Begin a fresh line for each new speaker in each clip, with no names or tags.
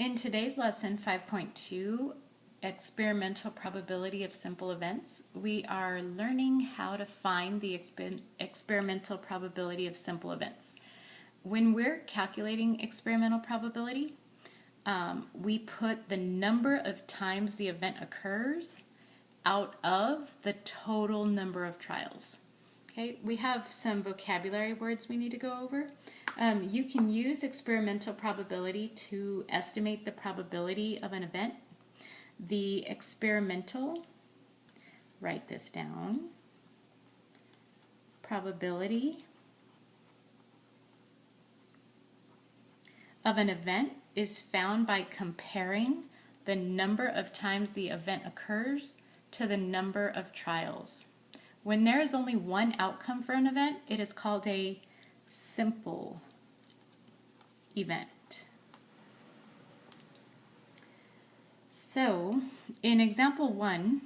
In today's lesson 5.2, experimental probability of simple events, we are learning how to find the experimental probability of simple events. When we're calculating experimental probability, we put the number of times the event occurs out of the total number of trials. Okay, we have some vocabulary words we need to go over. You can use experimental probability to estimate the probability of an event. The experimental, write this down, probability of an event is found by comparing the number of times the event occurs to the number of trials. When there is only one outcome for an event, it is called a simple event. So, in example 1,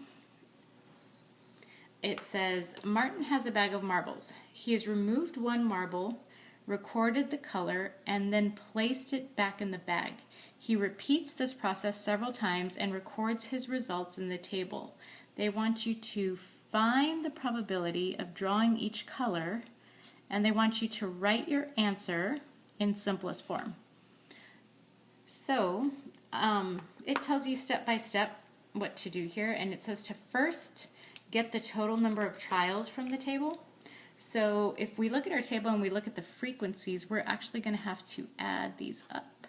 it says, Martin has a bag of marbles. He has removed one marble, recorded the color, and then placed it back in the bag. He repeats this process several times and records his results in the table. They want you to find the probability of drawing each color, and they want you to write your answer in simplest form. So it tells you step by step what to do here, and it says to first get the total number of trials from the table. So if we look at our table and we look at the frequencies, we're actually going to have to add these up.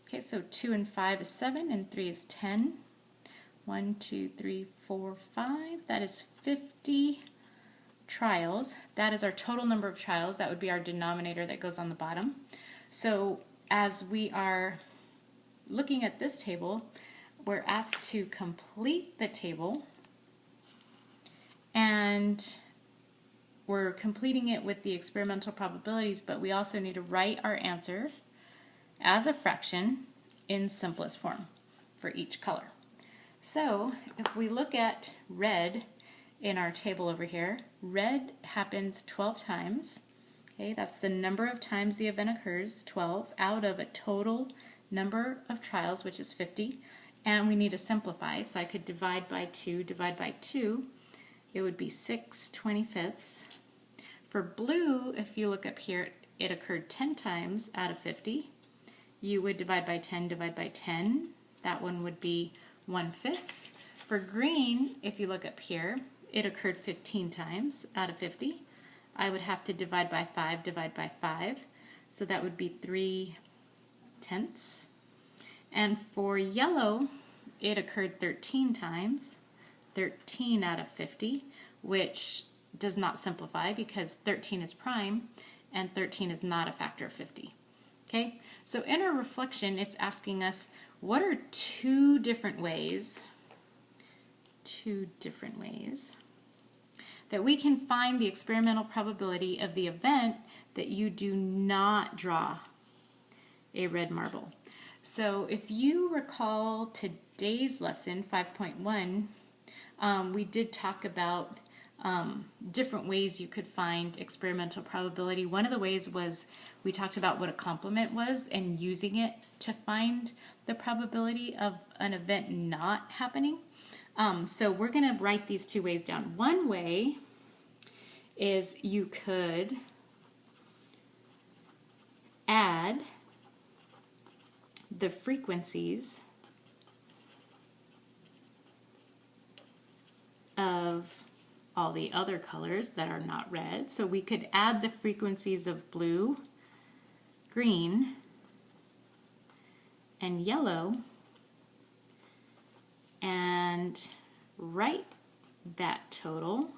Okay, so 2 and 5 is 7 and 3 is 10. 1, 2, 3, 4, 5. That is 50 trials. That is our total number of trials. That would be our denominator that goes on the bottom. So as we are looking at this table, we're asked to complete the table, and we're completing it with the experimental probabilities, but we also need to write our answer as a fraction in simplest form for each color. So if we look at red in our table over here, red happens 12 times. Okay, that's the number of times the event occurs, 12, out of a total number of trials, which is 50. And we need to simplify, so I could divide by 2, it would be 6/25. For blue, if you look up here, it occurred 10 times out of 50. You would divide by 10. That one would be 1/5. For green, if you look up here, it occurred 15 times out of 50. I would have to divide by 5. So that would be 3/10. And for yellow, it occurred 13 times, 13 out of 50, which does not simplify because 13 is prime and 13 is not a factor of 50. Okay, so in our reflection, it's asking us, what are two different ways that we can find the experimental probability of the event that you do not draw a red marble? So if you recall today's lesson, 5.1, we did talk about different ways you could find experimental probability. One of the ways was we talked about what a complement was and using it to find the probability of an event not happening. So we're going to write these two ways down. One way is you could add the frequencies of all the other colors that are not red. So we could add the frequencies of blue, green, and yellow and write that total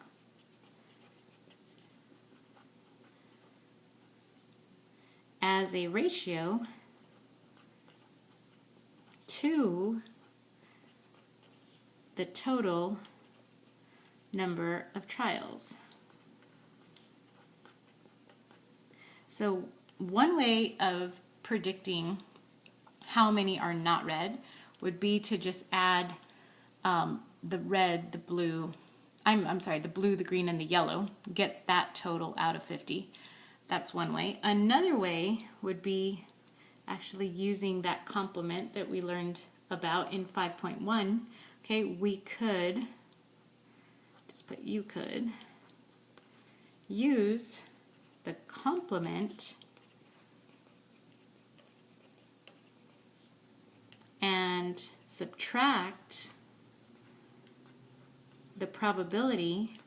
as a ratio to the total number of trials. So one way of predicting how many are not red would be to just add the red, the blue, the blue, the green, and the yellow, get that total out of 50. That's one way. Another way would be actually using that complement that we learned about in 5.1, okay, we could, just put you could, use the complement and subtract the probability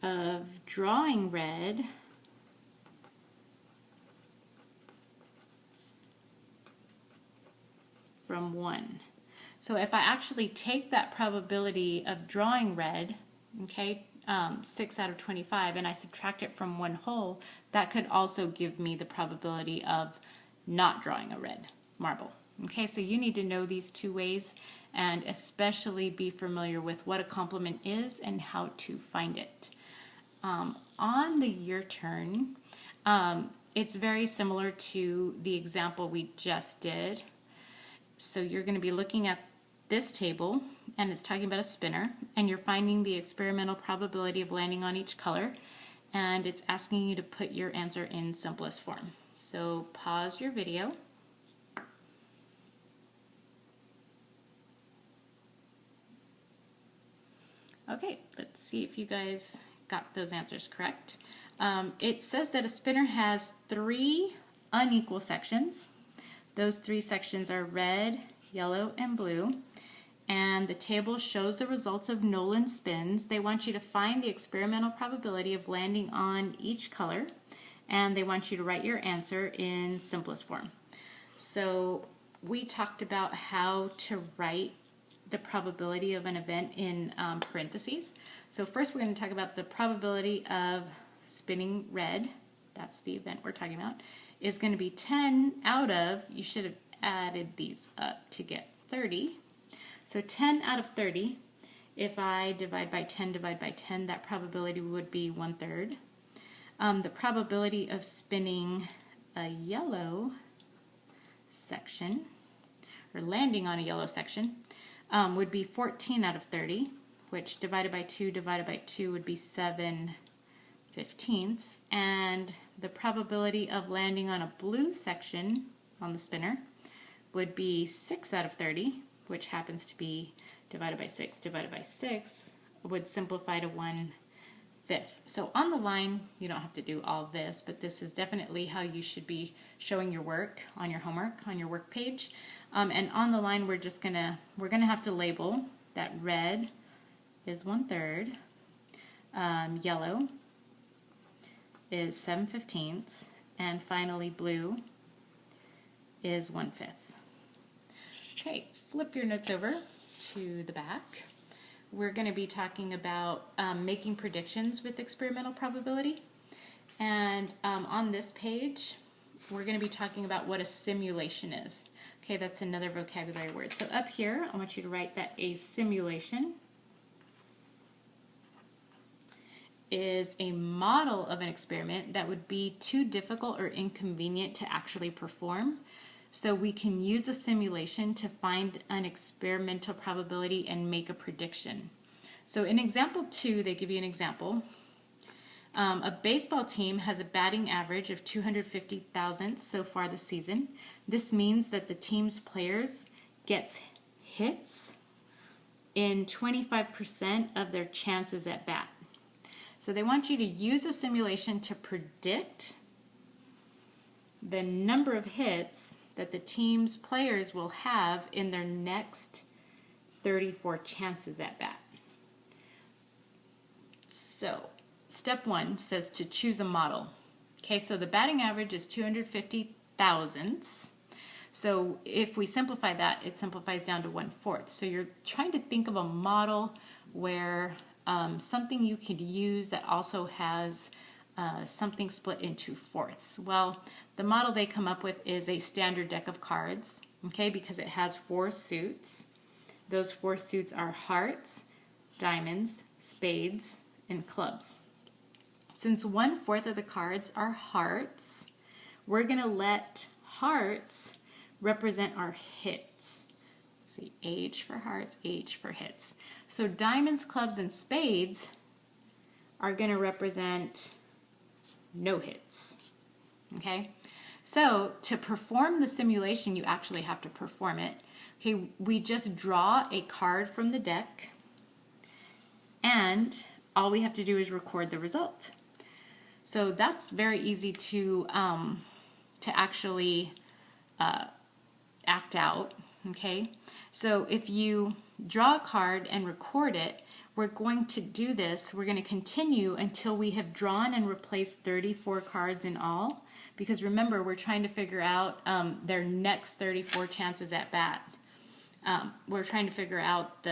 of drawing red from 1. So if I actually take that probability of drawing red, okay, 6 out of 25, and I subtract it from 1 whole, that could also give me the probability of not drawing a red marble. Okay, so you need to know these two ways and especially be familiar with what a complement is and how to find it. On the your turn, it's very similar to the example we just did. So you're going to be looking at this table, and it's talking about a spinner, and you're finding the experimental probability of landing on each color, and it's asking you to put your answer in simplest form. So pause your video. Okay, let's see if you guys got those answers correct. It says that a spinner has 3 unequal sections. Those 3 sections are red, yellow, and blue. And the table shows the results of Nolan spins. They want you to find the experimental probability of landing on each color, and they want you to write your answer in simplest form. So we talked about how to write the probability of an event in parentheses. So first we're going to talk about the probability of spinning red, that's the event we're talking about, is going to be 10 out of, you should have added these up to get 30. So 10 out of 30, if I divide by 10, that probability would be 1/3. The probability of spinning a yellow section, or landing on a yellow section, would be 14 out of 30, which divided by 2 would be 7/15. And the probability of landing on a blue section on the spinner would be 6 out of 30, which happens to be divided by 6 would simplify to 1/5. So on the line, you don't have to do all this, but this is definitely how you should be showing your work on your homework, on your work page. And on the line, we're gonna have to label that red is 1/3, yellow is 7/15, and finally blue is 1/5. Okay, flip your notes over to the back. We're going to be talking about making predictions with experimental probability. And on this page, we're going to be talking about what a simulation is. Okay, that's another vocabulary word. So up here, I want you to write that a simulation is a model of an experiment that would be too difficult or inconvenient to actually perform. So we can use a simulation to find an experimental probability and make a prediction. So in example 2, they give you an example. A baseball team has a batting average of 250 thousandths so far this season. This means that the team's players gets hits in 25% of their chances at bat. So they want you to use a simulation to predict the number of hits that the team's players will have in their next 34 chances at bat. So step 1 says to choose a model. Okay, so the batting average is 250 thousandths. So if we simplify that, it simplifies down to 1/4. So you're trying to think of a model where something you could use that also has something split into fourths. Well, the model they come up with is a standard deck of cards, okay, because it has 4 suits. Those 4 suits are hearts, diamonds, spades, and clubs. Since 1/4 of the cards are hearts, we're going to let hearts represent our hits. See, H for hearts, H for hits. So diamonds, clubs, and spades are going to represent no hits. Okay, so to perform the simulation, you actually have to perform it. Okay, we just draw a card from the deck, and all we have to do is record the result. So that's very easy to actually act out. Okay, so if you draw a card and record it, we're going to do this. We're going to continue until we have drawn and replaced 34 cards in all. Because remember, we're trying to figure out their next 34 chances at bat. We're trying to figure out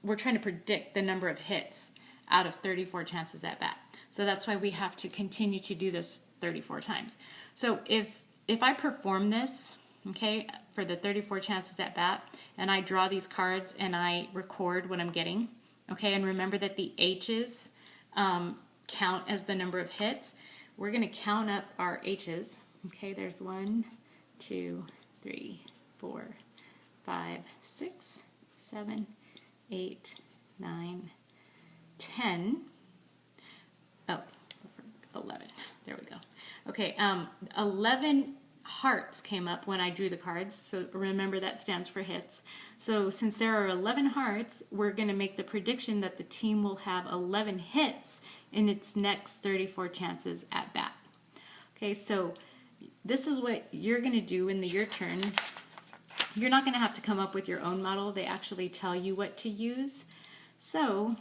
we're trying to predict the number of hits out of 34 chances at bat. So that's why we have to continue to do this 34 times. So if I perform this, okay, for the 34 chances at bat, and I draw these cards and I record what I'm getting, okay, and remember that the H's count as the number of hits. We're going to count up our H's. Okay, there's 1, 2, 3, 4, 5, 6, 7, 8, 9, 10. Oh, 11. There we go. Okay, 11 hearts came up when I drew the cards. So remember, that stands for hits. So since there are 11 hearts, we're going to make the prediction that the team will have 11 hits in its next 34 chances at bat. Okay, so this is what you're going to do in the your turn. You're not going to have to come up with your own model. They actually tell you what to use. So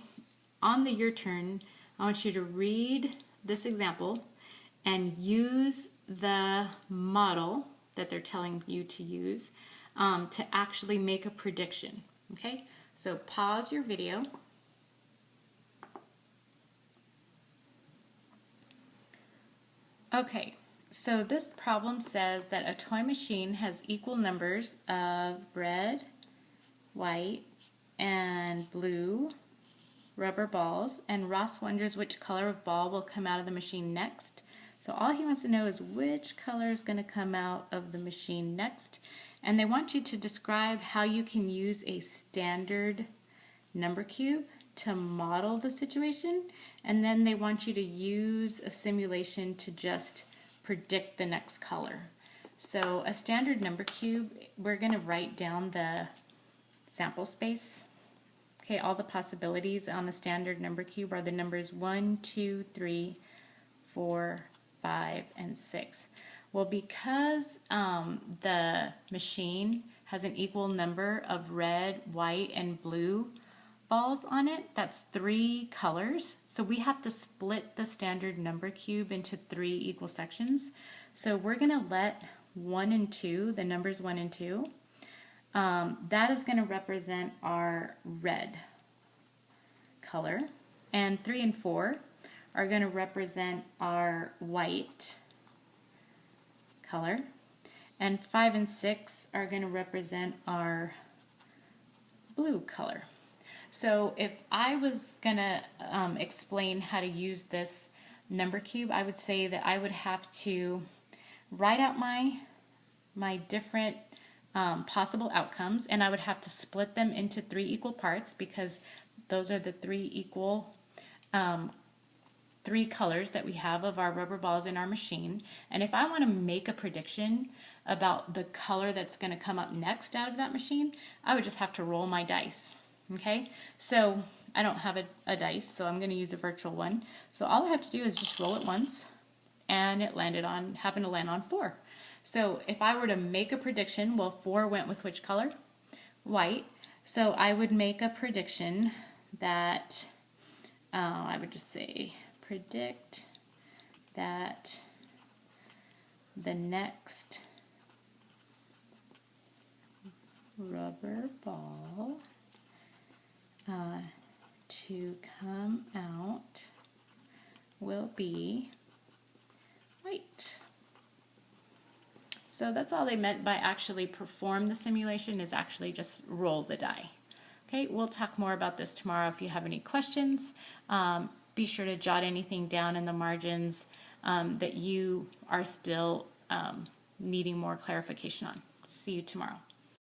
on the your turn, I want you to read this example and use the model that they're telling you to use to actually make a prediction. Okay, so pause your video. Okay, so this problem says that a toy machine has equal numbers of red, white, and blue rubber balls, and Ross wonders which color of ball will come out of the machine next. So all he wants to know is which color is going to come out of the machine next, and they want you to describe how you can use a standard number cube to model the situation, and then they want you to use a simulation to just predict the next color. So a standard number cube, we're going to write down the sample space. Okay, all the possibilities on the standard number cube are the numbers 1, 2, 3, 4, 5, and 6. Well, because the machine has an equal number of red, white, and blue balls on it, that's 3 colors. So we have to split the standard number cube into 3 equal sections. So we're going to let 1 and 2, the numbers 1 and 2, that is going to represent our red color. And 3 and 4 are going to represent our white color. And 5 and 6 are going to represent our blue color. So if I was going to explain how to use this number cube, I would say that I would have to write out my different possible outcomes, and I would have to split them into 3 equal parts, because those are the 3 equal 3 colors that we have of our rubber balls in our machine. And if I want to make a prediction about the color that's going to come up next out of that machine, I would just have to roll my dice. Okay, so I don't have a dice, so I'm going to use a virtual one. So all I have to do is just roll it once, and it happened to land on 4. So if I were to make a prediction, well, 4 went with which color? White. So I would make a prediction that I would just say predict that the next rubber ball to come out will be white. So that's all they meant by actually perform the simulation, is actually just roll the die. Okay, we'll talk more about this tomorrow. If you have any questions, be sure to jot anything down in the margins that you are still needing more clarification on. See you tomorrow.